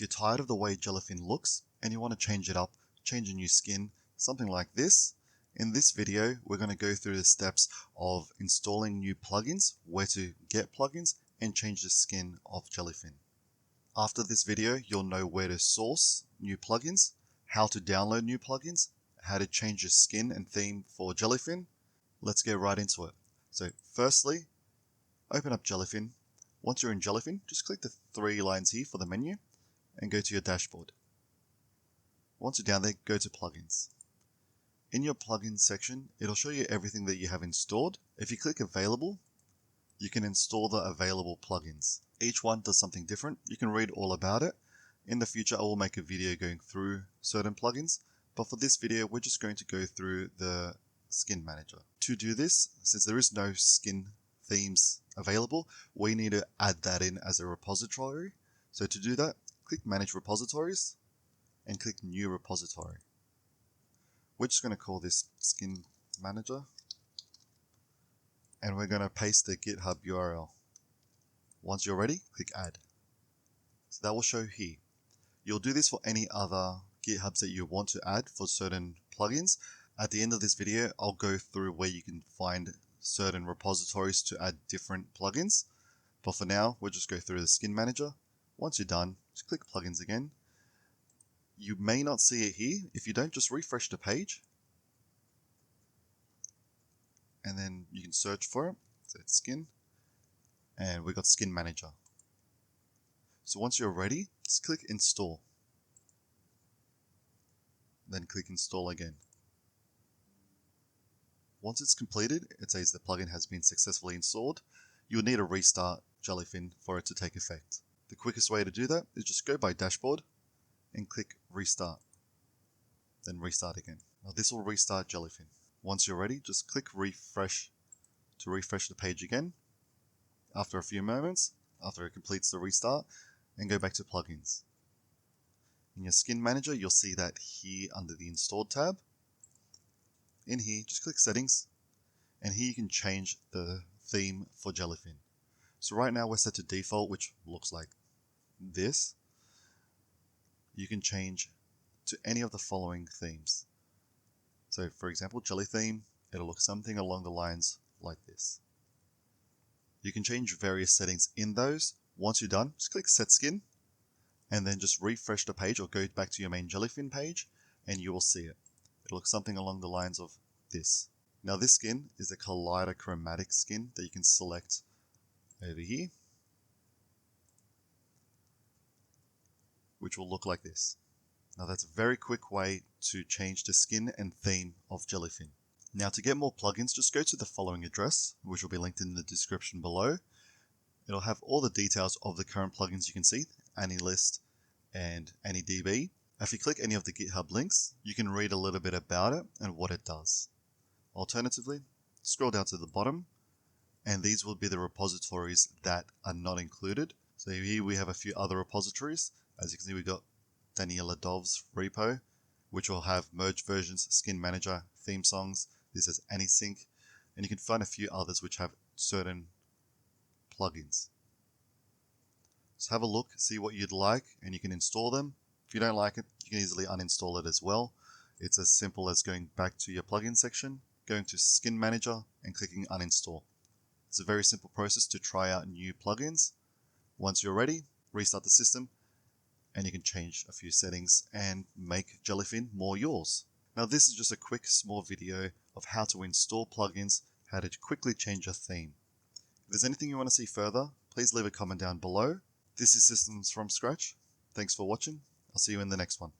If you're tired of the way Jellyfin looks and you want to change it up, change a new skin, something like this, in this video we're going to go through the steps of installing new plugins, where to get plugins, and change the skin of Jellyfin. After this video you'll know where to source new plugins, how to download new plugins, how to change your skin and theme for Jellyfin. Let's get right into it. So firstly, open up Jellyfin. Once you're in Jellyfin, just click the three lines here for the menu and go to your dashboard. Once you're down there, go to plugins. In your plugins section, it'll show you everything that you have installed. If you click available, you can install the available plugins. Each one does something different. You can read all about it. In the future, I will make a video going through certain plugins, but for this video, we're just going to go through the skin manager. To do this, since there is no skin themes available, we need to add that in as a repository. So to do that, click Manage Repositories and click New Repository. We're just going to call this Skin Manager, and we're going to paste the GitHub URL. Once you're ready, click Add. So that will show here. You'll do this for any other GitHubs that you want to add for certain plugins. At the end of this video, I'll go through where you can find certain repositories to add different plugins. But for now, we'll just go through the Skin Manager. Once you're done, just click Plugins again. You may not see it here. If you don't, just refresh the page. And then you can search for it. So it's Skin. And we got Skin Manager. So once you're ready, just click Install. Then click Install again. Once it's completed, it says the plugin has been successfully installed. You'll need to restart Jellyfin for it to take effect. The quickest way to do that is just go by Dashboard and click Restart. Then restart again. Now this will restart Jellyfin. Once you're ready, just click Refresh to refresh the page again. After a few moments, after it completes the restart, and go back to Plugins. In your Skin Manager, you'll see that here under the Installed tab. In here, just click Settings, and here you can change the theme for Jellyfin. So right now we're set to default, which looks like this. You can change to any of the following themes. So for example, Jelly theme, it'll look something along the lines like this. You can change various settings in those. Once you're done, just click Set Skin, and then just refresh the page or go back to your main Jellyfin page, and you will see it. It'll look something along the lines of this. Now this skin is a collider chromatic skin that you can select over here, which will look like this. Now that's a very quick way to change the skin and theme of Jellyfin. Now to get more plugins, just go to the following address, which will be linked in the description below. It'll have all the details of the current plugins you can see, AnyList and AnyDB. If you click any of the GitHub links, you can read a little bit about it and what it does. Alternatively, scroll down to the bottom, and these will be the repositories that are not included. So here we have a few other repositories. As you can see, we've got Daniela Dov's repo, which will have merged versions, Skin Manager, theme songs. This is AnySync, and you can find a few others which have certain plugins. So have a look, see what you'd like, and you can install them. If you don't like it, you can easily uninstall it as well. It's as simple as going back to your plugin section, going to Skin Manager, and clicking Uninstall. It's a very simple process to try out new plugins. Once you're ready, restart the system, and you can change a few settings and make Jellyfin more yours. Now this is just a quick small video of how to install plugins, how to quickly change a theme. If there's anything you want to see further, please leave a comment down below. This is Systems from Scratch. Thanks for watching. I'll see you in the next one.